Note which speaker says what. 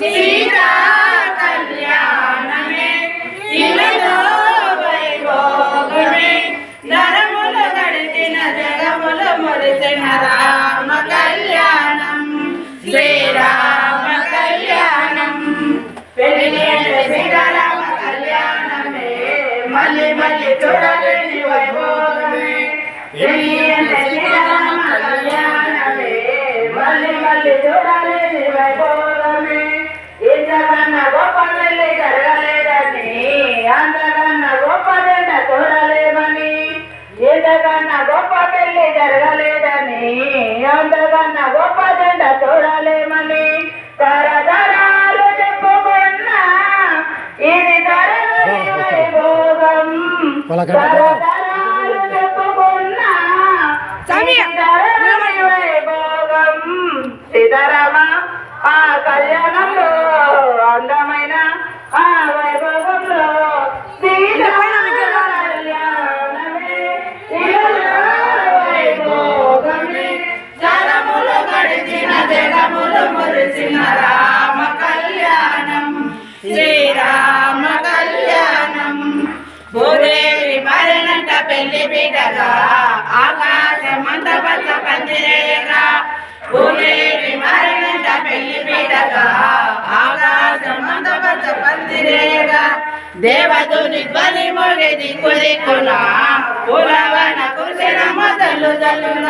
Speaker 1: సీతా కళ్యాణమే ఇలలో వైభోగమే నరములు గడిచిన జగములు మురిసిన రామ కళ్యాణం శ్రీరామ కళ్యాణం పెళ్లి సీతారామ కళ్యాణమే మళ్ళీ మళ్ళీ చూడలేని వైభోగమే సీతారామ కళ్యాణమే మళ్ళీ మళ్ళీ చూడలేని వైభోగమే ఇంతకన్నా గొప్ప పెళ్లి జరగలేదని అంతకన్నా గొప్ప జెండ చూడలేమని ఇంతకన్నా గొప్ప పెళ్లి జరగలేదని అంతకన్నా గొప్ప జెండ చూడలేమని తరతరాలు చెప్పుకున్నా ఇది తరగని వైభోగం తరతరాలు చెప్పుకున్నా తరగని వైభోగం సీతారామ ఆ కళ్యాణంలో అందమైన ఆ వైభవంలో వైభోగమే జనములు గడిచిన జగములు మురిసిన రామ కళ్యాణం శ్రీరామ కళ్యాణం భూదేవి మరణంట పెళ్లి బిడ్డగా ఆకాశమంత పచ్చ పందిరేగా భూదేవి మరణంట పెళ్లి బిడ్డగా ఆకాశమంత పచ్చ పందిరేగా దేవదుని ధ్వని మోగే దిక్కు దిక్కున పులవన కురిసిన మొదలు జల్లున